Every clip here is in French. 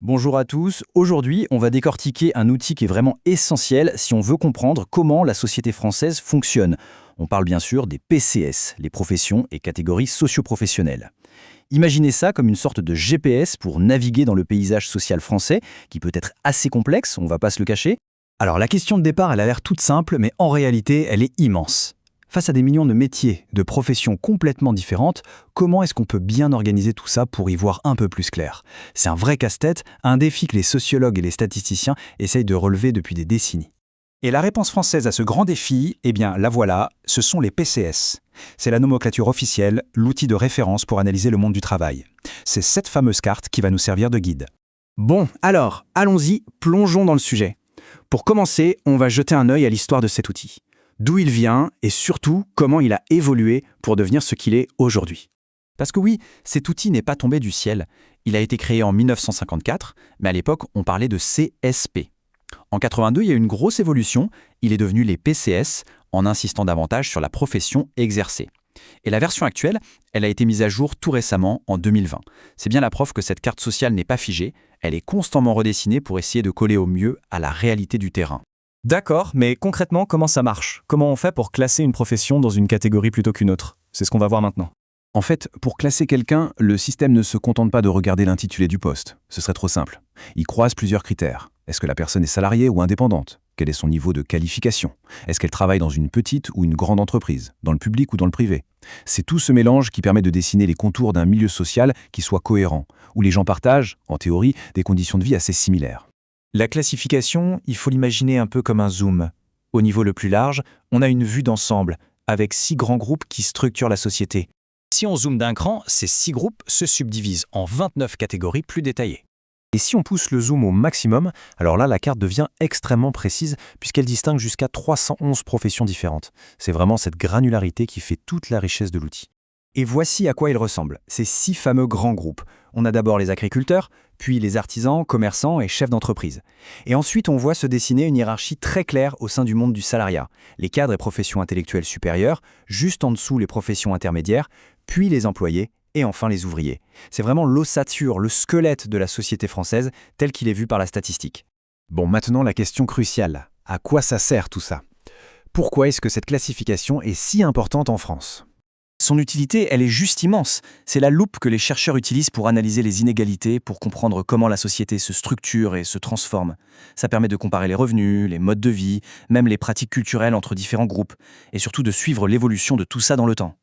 Bonjour à tous, aujourd'hui on va décortiquer un outil qui est vraiment essentiel si on veut comprendre comment la société française fonctionne. On parle bien sûr des PCS, les professions et catégories socio-professionnelles. Imaginez ça comme une sorte de GPS pour naviguer dans le paysage social français, qui peut être assez complexe, on va pas se le cacher. Alors la question de départ elle a l'air toute simple, mais en réalité elle est immense. Face à des millions de métiers, de professions complètement différentes, comment est-ce qu'on peut bien organiser tout ça pour y voir un peu plus clair? C'est un vrai casse-tête, un défi que les sociologues et les statisticiens essayent de relever depuis des décennies. Et la réponse française à ce grand défi, eh bien la voilà, ce sont les PCS. C'est la nomenclature officielle, l'outil de référence pour analyser le monde du travail. C'est cette fameuse carte qui va nous servir de guide. Bon, alors, allons-y, plongeons dans le sujet. Pour commencer, on va jeter un œil à l'histoire de cet outil. D'où il vient et surtout comment il a évolué pour devenir ce qu'il est aujourd'hui. Parce que oui, cet outil n'est pas tombé du ciel. Il a été créé en 1954, mais à l'époque on parlait de CSP. En 82, il y a eu une grosse évolution, il est devenu les PCS, en insistant davantage sur la profession exercée. Et la version actuelle, elle a été mise à jour tout récemment, en 2020. C'est bien la preuve que cette carte sociale n'est pas figée, elle est constamment redessinée pour essayer de coller au mieux à la réalité du terrain. D'accord, mais concrètement, comment ça marche? Comment on fait pour classer une profession dans une catégorie plutôt qu'une autre? C'est ce qu'on va voir maintenant. En fait, pour classer quelqu'un, le système ne se contente pas de regarder l'intitulé du poste. Ce serait trop simple. Il croise plusieurs critères. Est-ce que la personne est salariée ou indépendante? Quel est son niveau de qualification? Est-ce qu'elle travaille dans une petite ou une grande entreprise? Dans le public ou dans le privé? C'est tout ce mélange qui permet de dessiner les contours d'un milieu social qui soit cohérent, où les gens partagent, en théorie, des conditions de vie assez similaires. La classification, il faut l'imaginer un peu comme un zoom. Au niveau le plus large, on a une vue d'ensemble, avec 6 grands groupes qui structurent la société. Si on zoome d'un cran, ces 6 groupes se subdivisent en 29 catégories plus détaillées. Et si on pousse le zoom au maximum, alors là, la carte devient extrêmement précise puisqu'elle distingue jusqu'à 311 professions différentes. C'est vraiment cette granularité qui fait toute la richesse de l'outil. Et voici à quoi il ressemble, ces 6 fameux grands groupes. On a d'abord les agriculteurs, puis les artisans, commerçants et chefs d'entreprise. Et ensuite, on voit se dessiner une hiérarchie très claire au sein du monde du salariat. Les cadres et professions intellectuelles supérieures, juste en dessous les professions intermédiaires, puis les employés, et enfin les ouvriers. C'est vraiment l'ossature, le squelette de la société française, tel qu'il est vu par la statistique. Bon, maintenant la question cruciale. À quoi ça sert tout ça? Pourquoi est-ce que cette classification est si importante en France? Son utilité, elle est juste immense. C'est la loupe que les chercheurs utilisent pour analyser les inégalités, pour comprendre comment la société se structure et se transforme. Ça permet de comparer les revenus, les modes de vie, même les pratiques culturelles entre différents groupes, et surtout de suivre l'évolution de tout ça dans le temps.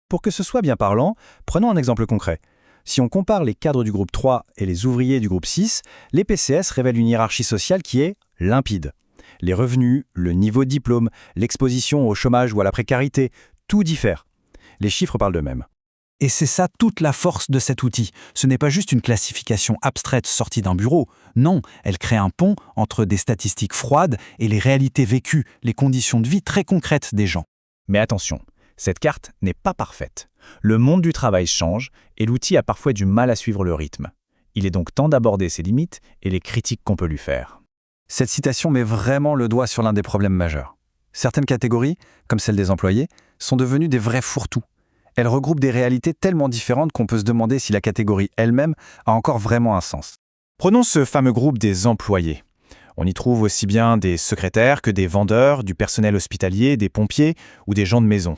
Pour que ce soit bien parlant, prenons un exemple concret. Si on compare les cadres du groupe 3 et les ouvriers du groupe 6, les PCS révèlent une hiérarchie sociale qui est limpide. Les revenus, le niveau de diplôme, l'exposition au chômage ou à la précarité, tout diffère. Les chiffres parlent d'eux-mêmes. Et c'est ça toute la force de cet outil. Ce n'est pas juste une classification abstraite sortie d'un bureau. Non, elle crée un pont entre des statistiques froides et les réalités vécues, les conditions de vie très concrètes des gens. Mais attention, cette carte n'est pas parfaite. Le monde du travail change et l'outil a parfois du mal à suivre le rythme. Il est donc temps d'aborder ses limites et les critiques qu'on peut lui faire. Cette citation met vraiment le doigt sur l'un des problèmes majeurs. Certaines catégories, comme celle des employés, sont devenues des vrais fourre-tout. Elles regroupent des réalités tellement différentes qu'on peut se demander si la catégorie elle-même a encore vraiment un sens. Prenons ce fameux groupe des employés. On y trouve aussi bien des secrétaires que des vendeurs, du personnel hospitalier, des pompiers ou des gens de maison.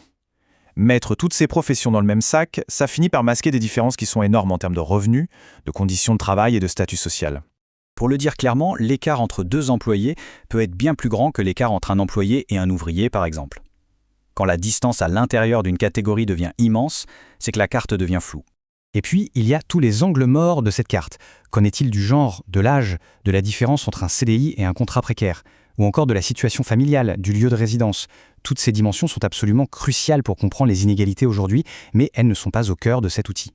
Mettre toutes ces professions dans le même sac, ça finit par masquer des différences qui sont énormes en termes de revenus, de conditions de travail et de statut social. Pour le dire clairement, l'écart entre 2 employés peut être bien plus grand que l'écart entre un employé et un ouvrier, par exemple. Quand la distance à l'intérieur d'une catégorie devient immense, c'est que la carte devient floue. Et puis, il y a tous les angles morts de cette carte. Qu'en est-il du genre, de l'âge, de la différence entre un CDI et un contrat précaire, ou encore de la situation familiale, du lieu de résidence? Toutes ces dimensions sont absolument cruciales pour comprendre les inégalités aujourd'hui, mais elles ne sont pas au cœur de cet outil.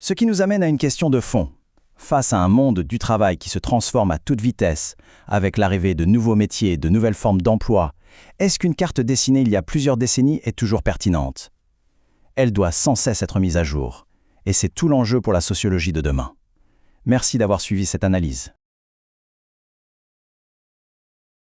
Ce qui nous amène à une question de fond. Face à un monde du travail qui se transforme à toute vitesse, avec l'arrivée de nouveaux métiers, de nouvelles formes d'emploi, est-ce qu'une carte dessinée il y a plusieurs décennies est toujours pertinente? Elle doit sans cesse être mise à jour. Et c'est tout l'enjeu pour la sociologie de demain. Merci d'avoir suivi cette analyse.